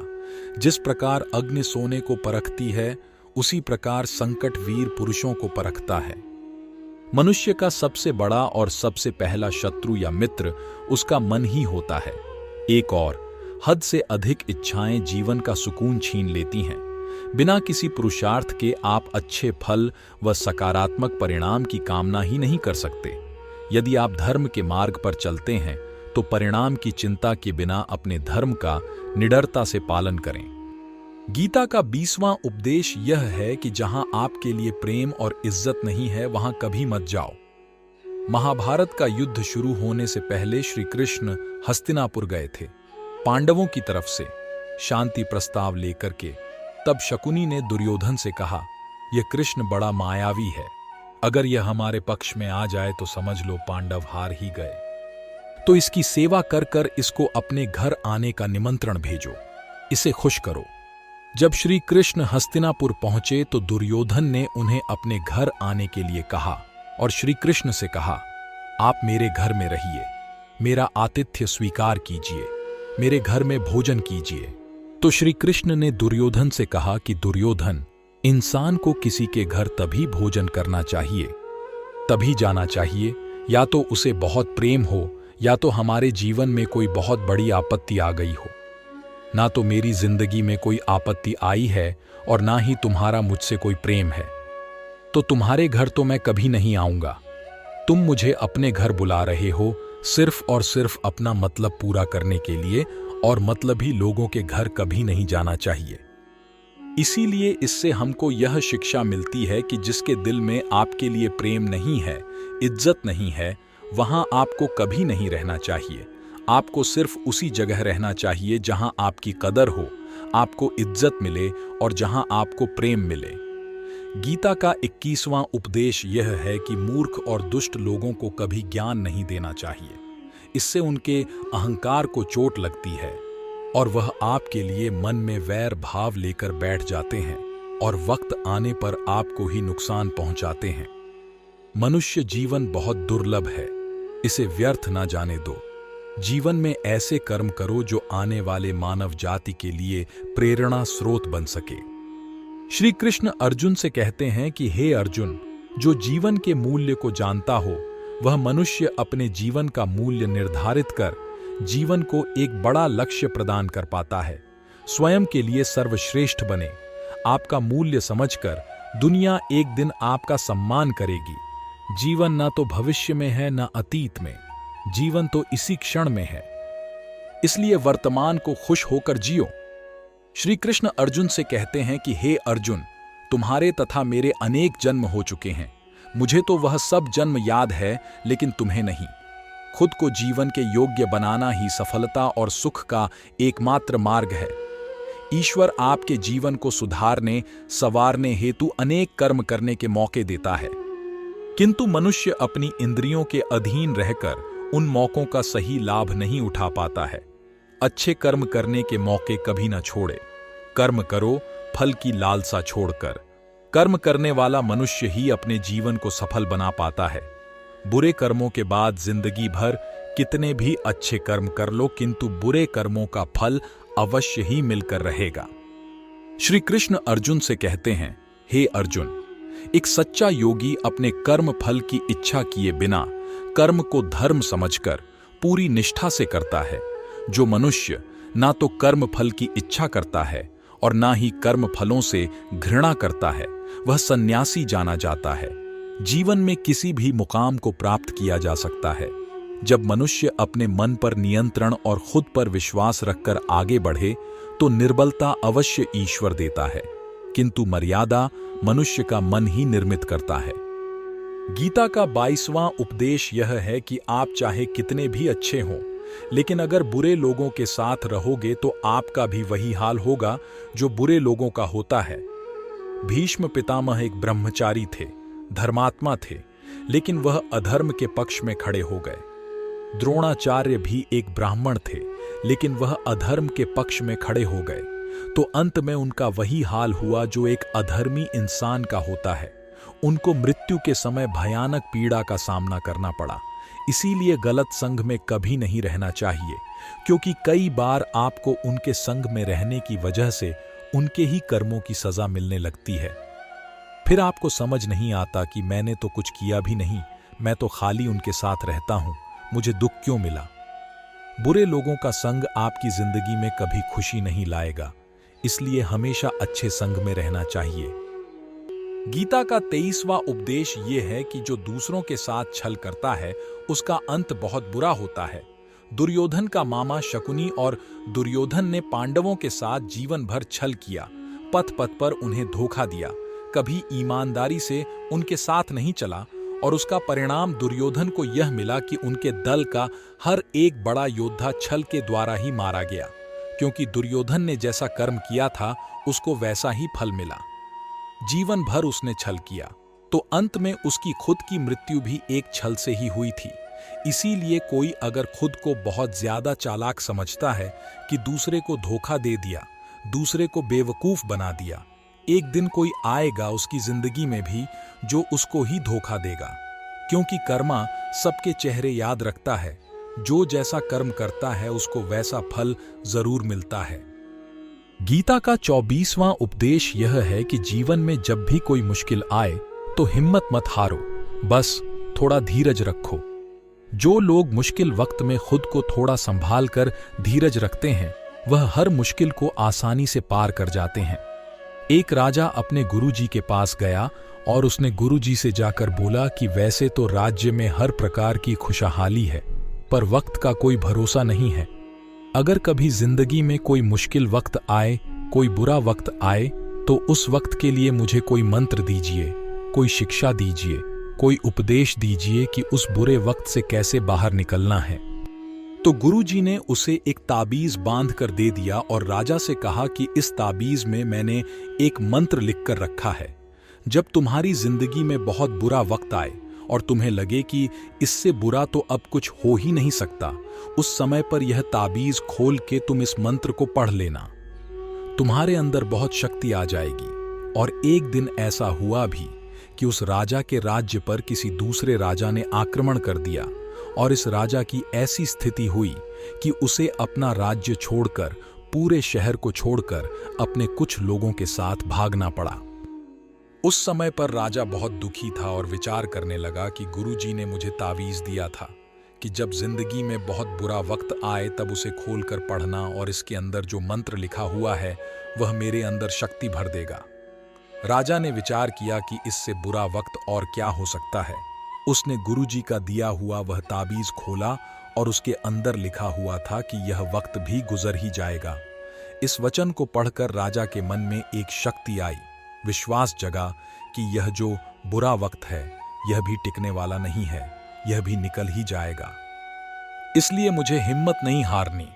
Speaker 1: जिस प्रकार अग्नि सोने को परखती है, उसी प्रकार संकट वीर पुरुषों को परखता है। मनुष्य का सबसे बड़ा और सबसे पहला शत्रु या मित्र उसका मन ही होता है। एक और, हद से अधिक इच्छाएं जीवन का सुकून छीन लेती हैं। बिना किसी पुरुषार्थ के आप अच्छे फल व सकारात्मक परिणाम की कामना ही नहीं कर सकते। यदि आप धर्म के मार्ग पर चलते हैं तो परिणाम की चिंता के बिना अपने धर्म का निडरता से पालन करें। गीता का 20वां उपदेश यह है कि जहां आपके लिए प्रेम और इज्जत नहीं है, वहां कभी मत जाओ। महाभारत का युद्ध शुरू होने से पहले श्री कृष्ण हस्तिनापुर गए थे, पांडवों की तरफ से शांति प्रस्ताव लेकर के। तब शकुनी ने दुर्योधन से कहा, यह कृष्ण बड़ा मायावी है, अगर यह हमारे पक्ष में आ जाए तो समझ लो पांडव हार ही गए। तो इसकी सेवा कर कर इसको अपने घर आने का निमंत्रण भेजो, इसे खुश करो। जब श्री कृष्ण हस्तिनापुर पहुंचे तो दुर्योधन ने उन्हें अपने घर आने के लिए कहा और श्री कृष्ण से कहा, आप मेरे घर में रहिए, मेरा आतिथ्य स्वीकार कीजिए, मेरे घर में भोजन कीजिए। तो श्री कृष्ण ने दुर्योधन से कहा कि दुर्योधन, इंसान को किसी के घर तभी भोजन करना चाहिए, तभी जाना चाहिए, या तो उसे बहुत प्रेम हो, या तो हमारे जीवन में कोई बहुत बड़ी आपत्ति आ गई हो। ना तो मेरी जिंदगी में कोई आपत्ति आई है और ना ही तुम्हारा मुझसे कोई प्रेम है, तो तुम्हारे घर तो मैं कभी नहीं आऊंगा। तुम मुझे अपने घर बुला रहे हो सिर्फ और सिर्फ अपना मतलब पूरा करने के लिए, और मतलबी लोगों के घर कभी नहीं जाना चाहिए। इसीलिए इससे हमको यह शिक्षा मिलती है कि जिसके दिल में आपके लिए प्रेम नहीं है, इज्जत नहीं है, वहां आपको कभी नहीं रहना चाहिए। आपको सिर्फ उसी जगह रहना चाहिए जहां आपकी कदर हो, आपको इज्जत मिले और जहां आपको प्रेम मिले। गीता का 21वां उपदेश यह है कि मूर्ख और दुष्ट लोगों को कभी ज्ञान नहीं देना चाहिए। इससे उनके अहंकार को चोट लगती है और वह आपके लिए मन में वैर भाव लेकर बैठ जाते हैं और वक्त आने पर आपको ही नुकसान पहुंचाते हैं। मनुष्य जीवन बहुत दुर्लभ है, इसे व्यर्थ ना जाने दो। जीवन में ऐसे कर्म करो जो आने वाले मानव जाति के लिए प्रेरणा स्रोत बन सके। श्री कृष्ण अर्जुन से कहते हैं कि हे अर्जुन, जो जीवन के मूल्य को जानता हो वह मनुष्य अपने जीवन का मूल्य निर्धारित कर जीवन को एक बड़ा लक्ष्य प्रदान कर पाता है। स्वयं के लिए सर्वश्रेष्ठ बने। आपका मूल्य समझकर दुनिया एक दिन आपका सम्मान करेगी। जीवन ना तो भविष्य में है ना अतीत में, जीवन तो इसी क्षण में है। इसलिए वर्तमान को खुश होकर जियो। श्री कृष्ण अर्जुन से कहते हैं कि हे अर्जुन, तुम्हारे तथा मेरे अनेक जन्म हो चुके हैं। मुझे तो वह सब जन्म याद है, लेकिन तुम्हें नहीं। खुद को जीवन के योग्य बनाना ही सफलता और सुख का एकमात्र मार्ग है। ईश्वर आपके जीवन को सुधारने, संवारने हेतु अनेक कर्म करने के मौके देता है, किंतु मनुष्य अपनी इंद्रियों के अधीन रहकर उन मौकों का सही लाभ नहीं उठा पाता है। अच्छे कर्म करने के मौके कभी न छोड़े। कर्म करो फल की लालसा छोड़कर। कर्म करने वाला मनुष्य ही अपने जीवन को सफल बना पाता है। बुरे कर्मों के बाद जिंदगी भर कितने भी अच्छे कर्म कर लो, किंतु बुरे कर्मों का फल अवश्य ही मिलकर रहेगा। श्री कृष्ण अर्जुन से कहते हैं, हे अर्जुन, एक सच्चा योगी अपने कर्म फल की इच्छा किए बिना कर्म को धर्म समझकर पूरी निष्ठा से करता है। जो मनुष्य ना तो कर्म फल की इच्छा करता है और ना ही कर्म फलों से घृणा करता है, वह सन्यासी जाना जाता है। जीवन में किसी भी मुकाम को प्राप्त किया जा सकता है जब मनुष्य अपने मन पर नियंत्रण और खुद पर विश्वास रखकर आगे बढ़े, तो निर्बलता अवश्य ईश्वर देता है, किंतु मर्यादा मनुष्य का मन ही निर्मित करता है। गीता का 22वां उपदेश यह है कि आप चाहे कितने भी अच्छे हों, लेकिन अगर बुरे लोगों के साथ रहोगे तो आपका भी वही हाल होगा जो बुरे लोगों का होता है। भीष्म पितामह एक ब्रह्मचारी थे, धर्मात्मा थे, लेकिन वह अधर्म के पक्ष में खड़े हो गए। द्रोणाचार्य भी एक ब्राह्मण थे, लेकिन वह अधर्म के पक्ष में खड़े हो गए, तो अंत में उनका वही हाल हुआ जो एक अधर्मी इंसान का होता है। उनको मृत्यु के समय भयानक पीड़ा का सामना करना पड़ा। इसीलिए गलत संग में कभी नहीं रहना चाहिए, क्योंकि कई बार आपको उनके संग में रहने की वजह से उनके ही कर्मों की सजा मिलने लगती है। फिर आपको समझ नहीं आता कि मैंने तो कुछ किया भी नहीं, मैं तो खाली उनके साथ रहता हूं, मुझे दुख क्यों मिला। बुरे लोगों का संग आपकी जिंदगी में कभी खुशी नहीं लाएगा, इसलिए हमेशा अच्छे संग में रहना चाहिए। गीता का 23वां उपदेश ये है कि जो दूसरों के साथ छल करता है उसका अंत बहुत बुरा होता है। दुर्योधन का मामा शकुनी और दुर्योधन ने पांडवों के साथ जीवन भर छल किया, पथ पथ पर उन्हें धोखा दिया, कभी ईमानदारी से उनके साथ नहीं चला, और उसका परिणाम दुर्योधन को यह मिला कि उनके दल का हर एक बड़ा योद्धा छल के द्वारा ही मारा गया, क्योंकि दुर्योधन ने जैसा कर्म किया था उसको वैसा ही फल मिला। जीवन भर उसने छल किया, तो अंत में उसकी खुद की मृत्यु भी एक छल से ही हुई थी। इसीलिए कोई अगर खुद को बहुत ज्यादा चालाक समझता है कि दूसरे को धोखा दे दिया, दूसरे को बेवकूफ बना दिया, एक दिन कोई आएगा उसकी जिंदगी में भी जो उसको ही धोखा देगा, क्योंकि कर्मा सबके चेहरे याद रखता है। जो जैसा कर्म करता है उसको वैसा फल जरूर मिलता है। गीता का 24वां उपदेश यह है कि जीवन में जब भी कोई मुश्किल आए तो हिम्मत मत हारो, बस थोड़ा धीरज रखो। जो लोग मुश्किल वक्त में खुद को थोड़ा संभाल कर धीरज रखते हैं, वह हर मुश्किल को आसानी से पार कर जाते हैं। एक राजा अपने गुरुजी के पास गया और उसने गुरुजी से जाकर बोला कि वैसे तो राज्य में हर प्रकार की खुशहाली है, पर वक्त का कोई भरोसा नहीं है। अगर कभी जिंदगी में कोई मुश्किल वक्त आए, कोई बुरा वक्त आए, तो उस वक्त के लिए मुझे कोई मंत्र दीजिए, कोई शिक्षा दीजिए, कोई उपदेश दीजिए कि उस बुरे वक्त से कैसे बाहर निकलना है। तो गुरुजी ने उसे एक ताबीज बांध कर दे दिया और राजा से कहा कि इस ताबीज में मैंने एक मंत्र लिख कर रखा है। जब तुम्हारी जिंदगी में बहुत बुरा वक्त आए और तुम्हें लगे कि इससे बुरा तो अब कुछ हो ही नहीं सकता, उस समय पर यह ताबीज खोल के तुम इस मंत्र को पढ़ लेना। तुम्हारे अंदर बहुत शक्ति आ जाएगी। और एक दिन ऐसा हुआ भी कि उस राजा के राज्य पर किसी दूसरे राजा ने आक्रमण कर दिया और इस राजा की ऐसी स्थिति हुई कि उसे अपना राज्य छोड़कर, पूरे शहर को छोड़कर अपने कुछ लोगों के साथ भागना पड़ा। उस समय पर राजा बहुत दुखी था और विचार करने लगा कि गुरुजी ने मुझे तावीज दिया था कि जब जिंदगी में बहुत बुरा वक्त आए तब उसे खोलकर पढ़ना और इसके अंदर जो मंत्र लिखा हुआ है वह मेरे अंदर शक्ति भर देगा। राजा ने विचार किया कि इससे बुरा वक्त और क्या हो सकता है। उसने गुरुजी का दिया हुआ वह ताबीज खोला और उसके अंदर लिखा हुआ था कि यह वक्त भी गुजर ही जाएगा। इस वचन को पढ़कर राजा के मन में एक शक्ति आई, विश्वास जगा कि यह जो बुरा वक्त है यह भी टिकने वाला नहीं है, यह भी निकल ही जाएगा। इसलिए मुझे हिम्मत नहीं हारनी,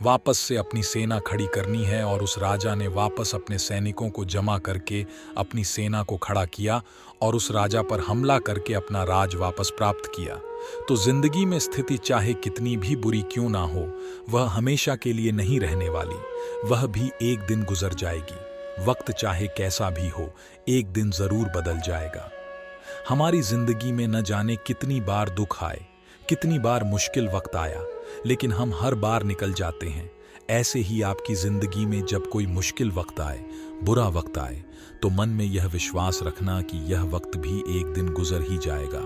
Speaker 1: वापस से अपनी सेना खड़ी करनी है। और उस राजा ने वापस अपने सैनिकों को जमा करके अपनी सेना को खड़ा किया और उस राजा पर हमला करके अपना राज वापस प्राप्त किया। तो जिंदगी में स्थिति चाहे कितनी भी बुरी क्यों ना हो, वह हमेशा के लिए नहीं रहने वाली, वह भी एक दिन गुजर जाएगी। वक्त चाहे कैसा भी हो, एक दिन जरूर बदल जाएगा। हमारी जिंदगी में न जाने कितनी बार दुख आए, कितनी बार मुश्किल वक्त आया, लेकिन हम हर बार निकल जाते हैं। ऐसे ही आपकी जिंदगी में जब कोई मुश्किल वक्त आए, बुरा वक्त आए, तो मन में यह विश्वास रखना कि यह वक्त भी एक दिन गुजर ही जाएगा।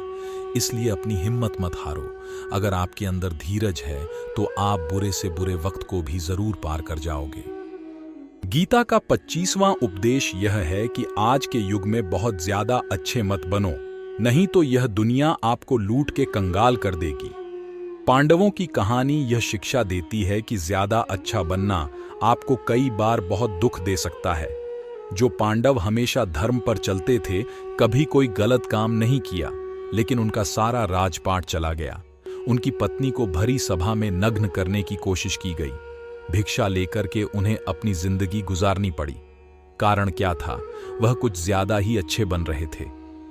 Speaker 1: इसलिए अपनी हिम्मत मत हारो। अगर आपके अंदर धीरज है तो आप बुरे से बुरे वक्त को भी जरूर पार कर जाओगे। गीता का 25वां उपदेश यह है कि आज के युग में बहुत ज्यादा अच्छे मत बनो, नहीं तो यह दुनिया आपको लूट के कंगाल कर देगी। पांडवों की कहानी यह शिक्षा देती है कि ज्यादा अच्छा बनना आपको कई बार बहुत दुख दे सकता है। जो पांडव हमेशा धर्म पर चलते थे, कभी कोई गलत काम नहीं किया, लेकिन उनका सारा राजपाट चला गया। उनकी पत्नी को भरी सभा में नग्न करने की कोशिश की गई। भिक्षा लेकर के उन्हें अपनी जिंदगी गुजारनी पड़ी। कारण क्या था? वह कुछ ज्यादा ही अच्छे बन रहे थे।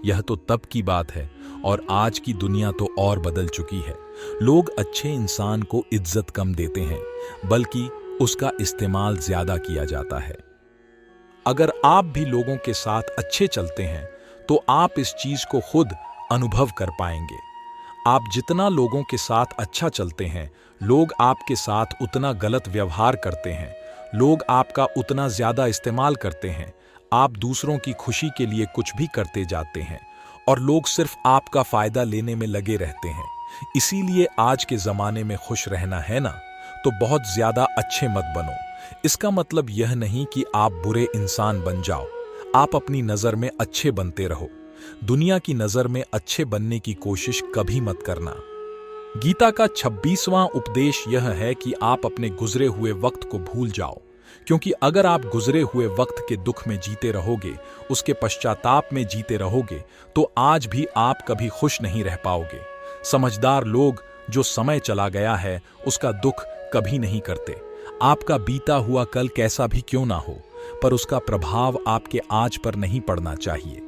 Speaker 1: यह तो तब की बात है, और आज की दुनिया तो और बदल चुकी है। लोग अच्छे इंसान को इज्जत कम देते हैं, बल्कि उसका इस्तेमाल ज्यादा किया जाता है। अगर आप भी लोगों के साथ अच्छे चलते हैं तो आप इस चीज को खुद अनुभव कर पाएंगे। आप जितना लोगों के साथ अच्छा चलते हैं, लोग आपके साथ उतना गलत व्यवहार करते हैं, लोग आपका उतना ज्यादा इस्तेमाल करते हैं। आप दूसरों की खुशी के लिए कुछ भी करते जाते हैं और लोग सिर्फ आपका फायदा लेने में लगे रहते हैं। इसीलिए आज के जमाने में खुश रहना है ना, तो बहुत ज्यादा अच्छे मत बनो। इसका मतलब यह नहीं कि आप बुरे इंसान बन जाओ। आप अपनी नजर में अच्छे बनते रहो। दुनिया की नजर में अच्छे बनने की कोशिश कभी मत करना। गीता का 26वां उपदेश यह है कि आप अपने गुजरे हुए वक्त को भूल जाओ, क्योंकि अगर आप गुजरे हुए वक्त के दुख में जीते रहोगे, उसके पश्चाताप में जीते रहोगे, तो आज भी आप कभी खुश नहीं रह पाओगे। समझदार लोग जो समय चला गया है उसका दुख कभी नहीं करते। आपका बीता हुआ कल कैसा भी क्यों ना हो, पर उसका प्रभाव आपके आज पर नहीं पड़ना चाहिए।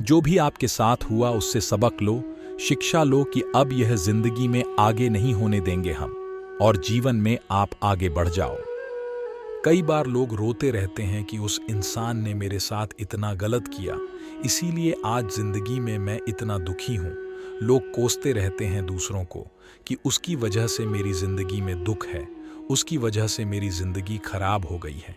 Speaker 1: जो भी आपके साथ हुआ उससे सबक लो, शिक्षा लो कि अब यह जिंदगी में आगे नहीं होने देंगे हम, और जीवन में आप आगे बढ़ जाओ। कई बार लोग रोते रहते हैं कि उस इंसान ने मेरे साथ इतना गलत किया, इसीलिए आज जिंदगी में मैं इतना दुखी हूं। लोग कोसते रहते हैं दूसरों को कि उसकी वजह से मेरी जिंदगी में दुख है, उसकी वजह से मेरी जिंदगी खराब हो गई है।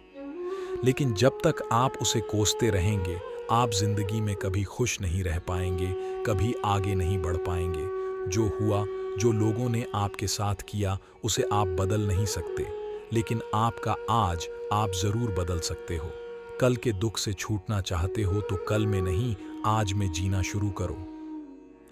Speaker 1: लेकिन जब तक आप उसे कोसते रहेंगे, आप जिंदगी में कभी खुश नहीं रह पाएंगे, कभी आगे नहीं बढ़ पाएंगे। जो हुआ, जो लोगों ने आपके साथ किया, उसे आप बदल नहीं सकते, लेकिन आपका आज आप जरूर बदल सकते हो। कल के दुख से छूटना चाहते हो तो कल में नहीं, आज में जीना शुरू करो।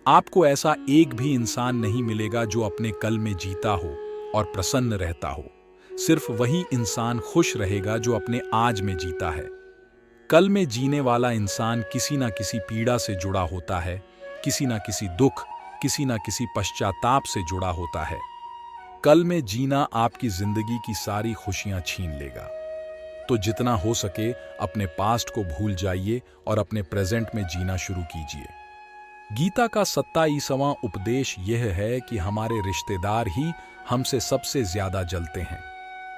Speaker 1: आपको ऐसा एक भी इंसान नहीं मिलेगा जो अपने कल में जीता हो और प्रसन्न रहता हो। सिर्फ वही इंसान खुश रहेगा जो अपने आज में जीता है। कल में जीने वाला इंसान किसी ना किसी पीड़ा से जुड़ा होता है, किसी ना किसी दुख, किसी ना किसी पश्चाताप से जुड़ा होता है। कल में जीना आपकी जिंदगी की सारी खुशियां छीन लेगा। तो जितना हो सके अपने पास्ट को भूल जाइए और अपने प्रेजेंट में जीना शुरू कीजिए। गीता का 27वां उपदेश यह है कि हमारे रिश्तेदार ही हमसे सबसे ज्यादा जलते हैं।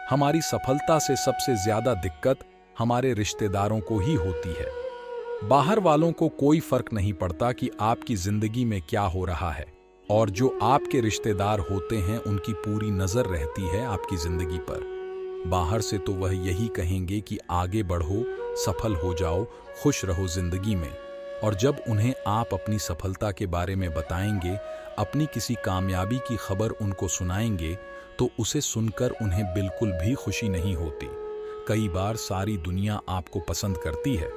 Speaker 1: हमारी सफलता से सबसे ज्यादा दिक्कत हमारे रिश्तेदारों को ही होती है। बाहर वालों को कोई फर्क नहीं पड़ता कि आपकी जिंदगी में क्या हो रहा है, और जो आपके रिश्तेदार होते हैं उनकी पूरी नजर रहती है आपकी जिंदगी पर। बाहर से तो वह यही कहेंगे कि आगे बढ़ो, सफल हो जाओ, खुश रहो जिंदगी में। और जब उन्हें आप अपनी सफलता के बारे में बताएंगे, अपनी किसी कामयाबी की खबर उनको सुनाएंगे, तो उसे सुनकर उन्हें बिल्कुल भी खुशी नहीं होती। कई बार सारी दुनिया आपको पसंद करती है,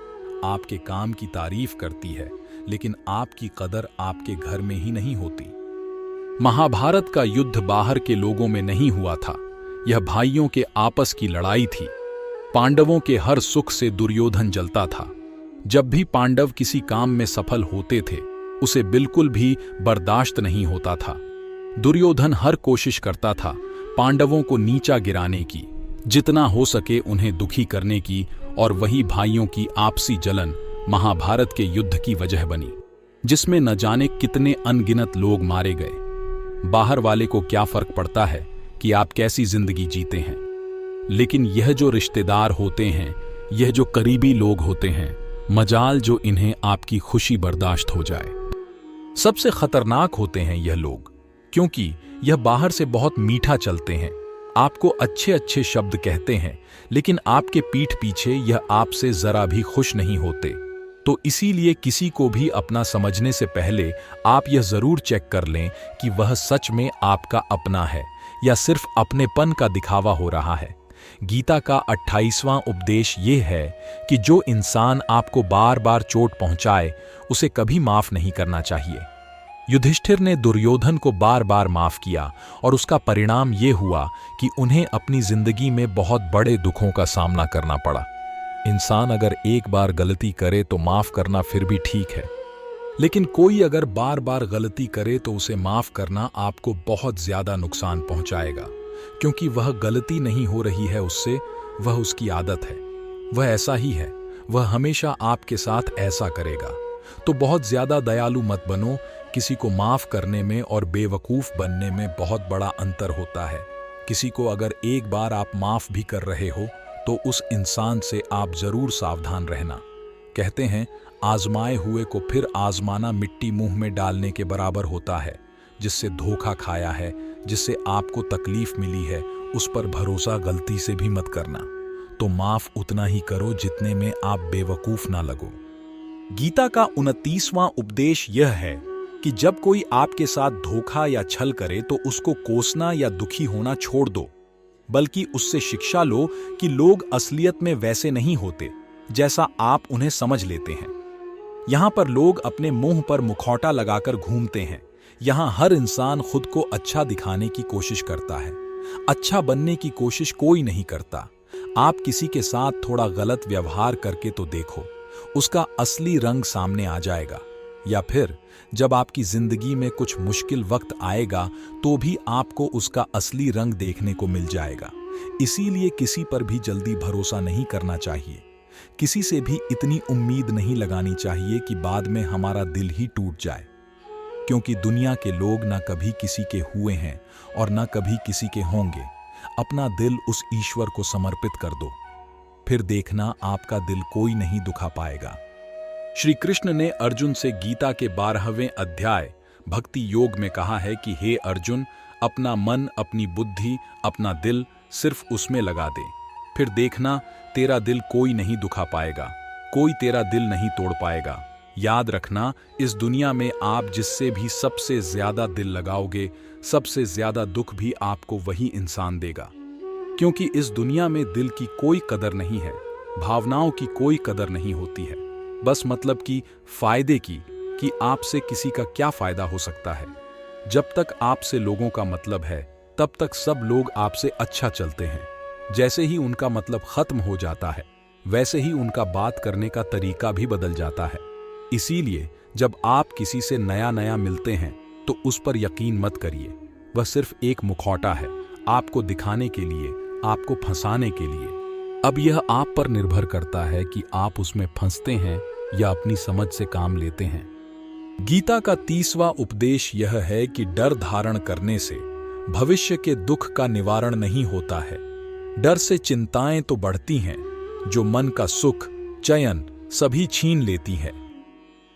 Speaker 1: आपके काम की तारीफ करती है, लेकिन आपकी कदर आपके घर में ही नहीं होती। महाभारत का युद्ध बाहर के लोगों में नहीं हुआ था, यह भाइयों के आपस की लड़ाई थी। पांडवों के हर सुख से दुर्योधन जलता था। जब भी पांडव किसी काम में सफल होते थे, उसे बिल्कुल भी बर्दाश्त नहीं होता था। दुर्योधन हर कोशिश करता था पांडवों को नीचा गिराने की, जितना हो सके उन्हें दुखी करने की, और वही भाइयों की आपसी जलन महाभारत के युद्ध की वजह बनी, जिसमें न जाने कितने अनगिनत लोग मारे गए। बाहर वाले को क्या फर्क पड़ता है कि आप कैसी जिंदगी जीते हैं, लेकिन यह जो रिश्तेदार होते हैं, यह जो करीबी लोग होते हैं, मजाल जो इन्हें आपकी खुशी बर्दाश्त हो जाए। सबसे खतरनाक होते हैं यह लोग, क्योंकि यह बाहर से बहुत मीठा चलते हैं, आपको अच्छे अच्छे शब्द कहते हैं, लेकिन आपके पीठ पीछे यह आपसे जरा भी खुश नहीं होते। तो इसीलिए किसी को भी अपना समझने से पहले आप यह जरूर चेक कर लें कि वह सच में आपका अपना है या सिर्फ अपनेपन का दिखावा हो रहा है। गीता का 28वां उपदेश ये है कि जो इंसान आपको बार बार चोट पहुंचाए, उसे कभी माफ नहीं करना चाहिए। युधिष्ठिर ने दुर्योधन को बार बार माफ किया, और उसका परिणाम ये हुआ कि उन्हें अपनी जिंदगी में बहुत बड़े दुखों का सामना करना पड़ा। इंसान अगर एक बार गलती करे तो माफ करना फिर भी ठीक है, लेकिन कोई अगर बार बार गलती करे तो उसे माफ करना आपको बहुत ज्यादा नुकसान पहुंचाएगा, क्योंकि वह गलती नहीं हो रही है उससे, वह उसकी आदत है, वह ऐसा ही है, वह हमेशा आपके साथ ऐसा करेगा। तो बहुत ज्यादा दयालु मत बनो। किसी को माफ करने में और बेवकूफ बनने में बहुत बड़ा अंतर होता है। किसी को अगर एक बार आप माफ भी कर रहे हो तो उस इंसान से आप जरूर सावधान रहना। कहते हैं आजमाए हुए को फिर आजमाना मिट्टी मुंह में डालने के बराबर होता है। जिससे धोखा खाया है, जिससे आपको तकलीफ मिली है, उस पर भरोसा गलती से भी मत करना। तो माफ उतना ही करो जितने में आप बेवकूफ ना लगो। गीता का 29वां उपदेश यह है कि जब कोई आपके साथ धोखा या छल करे तो उसको कोसना या दुखी होना छोड़ दो, बल्कि उससे शिक्षा लो कि लोग असलियत में वैसे नहीं होते जैसा आप उन्हें समझ लेते हैं। यहां पर लोग अपने मुंह पर मुखौटा लगाकर घूमते हैं। यहां हर इंसान खुद को अच्छा दिखाने की कोशिश करता है, अच्छा बनने की कोशिश कोई नहीं करता। आप किसी के साथ थोड़ा गलत व्यवहार करके तो देखो, उसका असली रंग सामने आ जाएगा। या फिर जब आपकी जिंदगी में कुछ मुश्किल वक्त आएगा तो भी आपको उसका असली रंग देखने को मिल जाएगा। इसीलिए किसी पर भी जल्दी भरोसा नहीं करना चाहिए। किसी से भी इतनी उम्मीद नहीं लगानी चाहिए कि बाद में हमारा दिल ही टूट जाए, क्योंकि दुनिया के लोग ना कभी किसी के हुए हैं और ना कभी किसी के होंगे। अपना दिल उस ईश्वर को समर्पित कर दो, फिर देखना आपका दिल कोई नहीं दुखा पाएगा। श्री कृष्ण ने अर्जुन से गीता के 12वें अध्याय भक्ति योग में कहा है कि हे अर्जुन, अपना मन, अपनी बुद्धि, अपना दिल सिर्फ उसमें लगा दे, फिर देखना तेरा दिल कोई नहीं दुखा पाएगा, कोई तेरा दिल नहीं तोड़ पाएगा। याद रखना, इस दुनिया में आप जिससे भी सबसे ज्यादा दिल लगाओगे, सबसे ज्यादा दुख भी आपको वही इंसान देगा। क्योंकि इस दुनिया में दिल की कोई कदर नहीं है, भावनाओं की कोई कदर नहीं होती है, बस मतलब कि फायदे की, कि आपसे किसी का क्या फायदा हो सकता है। जब तक आपसे लोगों का मतलब है, तब तक सब लोग आपसे अच्छा चलते हैं। जैसे ही उनका मतलब खत्म हो जाता है, वैसे ही उनका बात करने का तरीका भी बदल जाता है। इसीलिए जब आप किसी से नया नया मिलते हैं तो उस पर यकीन मत करिए, वह सिर्फ एक मुखौटा है, आपको दिखाने के लिए, आपको फंसाने के लिए। अब यह आप पर निर्भर करता है कि आप उसमें फंसते हैं या अपनी समझ से काम लेते हैं। गीता का 30वां उपदेश यह है कि डर धारण करने से भविष्य के दुख का निवारण नहीं होता है। डर से चिंताएं तो बढ़ती हैं, जो मन का सुख, चयन सभी छीन लेती है।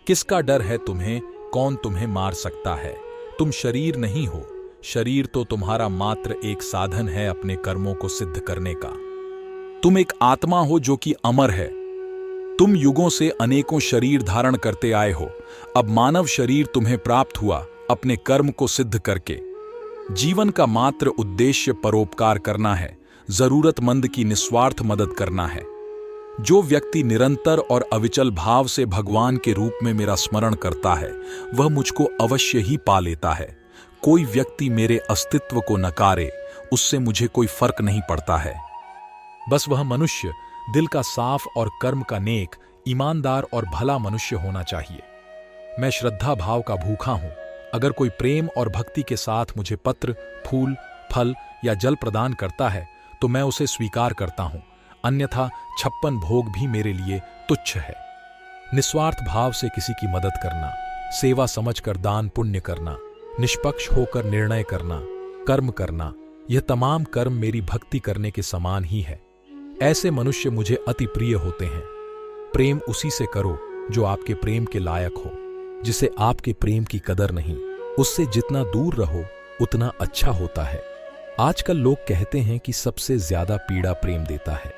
Speaker 1: किसका डर है तुम्हें? कौन तुम्हें मार सकता है? तुम शरीर नहीं हो, शरीर तो तुम्हारा मात्र एक साधन है अपने कर्मों को सिद्ध करने का। तुम एक आत्मा हो जो कि अमर है। तुम युगों से अनेकों शरीर धारण करते आए हो, अब मानव शरीर तुम्हें प्राप्त हुआ अपने कर्म को सिद्ध करके। जीवन का मात्र उद्देश्य परोपकार करना है, जरूरतमंद की निस्वार्थ मदद करना है। जो व्यक्ति निरंतर और अविचल भाव से भगवान के रूप में मेरा स्मरण करता है वह मुझको अवश्य ही पा लेता है। कोई व्यक्ति मेरे अस्तित्व को नकारे, उससे मुझे कोई फर्क नहीं पड़ता है। बस वह मनुष्य दिल का साफ और कर्म का नेक, ईमानदार और भला मनुष्य होना चाहिए। मैं श्रद्धा भाव का भूखा हूं। अगर कोई प्रेम और भक्ति के साथ मुझे पत्र, फूल, फल या जल प्रदान करता है तो मैं उसे स्वीकार करता हूं, अन्यथा 56 भोग भी मेरे लिए तुच्छ है। निस्वार्थ भाव से किसी की मदद करना, सेवा समझकर दान पुण्य करना, निष्पक्ष होकर निर्णय करना, कर्म करना, यह तमाम कर्म मेरी भक्ति करने के समान ही है। ऐसे मनुष्य मुझे अति प्रिय होते हैं। प्रेम उसी से करो जो आपके प्रेम के लायक हो, जिसे आपके प्रेम की कदर नहीं। उससे जितना दूर रहो उतना अच्छा होता है। आजकल लोग कहते हैं कि सबसे ज्यादा पीड़ा प्रेम देता है।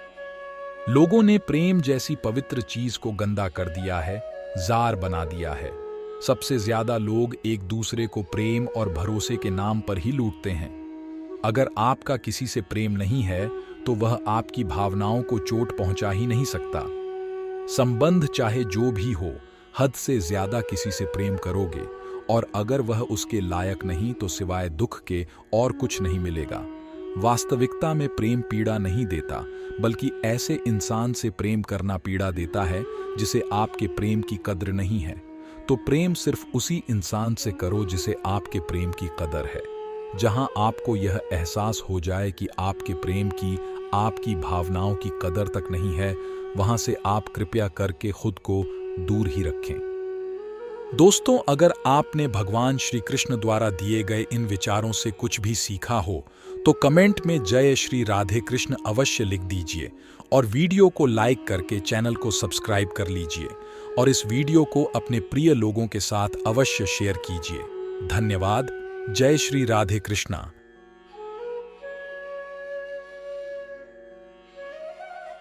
Speaker 1: लोगों ने प्रेम जैसी पवित्र चीज को गंदा कर दिया है, जार बना दिया है। सबसे ज्यादा लोग एक दूसरे को प्रेम और भरोसे के नाम पर ही लूटते हैं। अगर आपका किसी से प्रेम नहीं है तो वह आपकी भावनाओं को चोट पहुंचा ही नहीं सकता। संबंध चाहे जो भी हो, हद से ज्यादा किसी से प्रेम करोगे और अगर वह उसके लायक नहीं तो सिवाय दुख के और कुछ नहीं मिलेगा। वास्तविकता में प्रेम पीड़ा नहीं देता, बल्कि ऐसे इंसान से प्रेम करना पीड़ा देता है जिसे आपके प्रेम की कद्र नहीं है। तो प्रेम सिर्फ उसी इंसान से करो जिसे आपके प्रेम की कदर है। जहां आपको यह एहसास हो जाए कि आपके प्रेम की, आपकी भावनाओं की कदर तक नहीं है, वहां से आप कृपया करके खुद को दूर ही रखें। दोस्तों, अगर आपने भगवान श्री कृष्ण द्वारा दिए गए इन विचारों से कुछ भी सीखा हो तो कमेंट में जय श्री राधे कृष्ण अवश्य लिख दीजिए और वीडियो को लाइक करके चैनल को सब्सक्राइब कर लीजिए और इस वीडियो को अपने प्रिय लोगों के साथ अवश्य शेयर कीजिए। धन्यवाद। जय श्री राधे कृष्णा।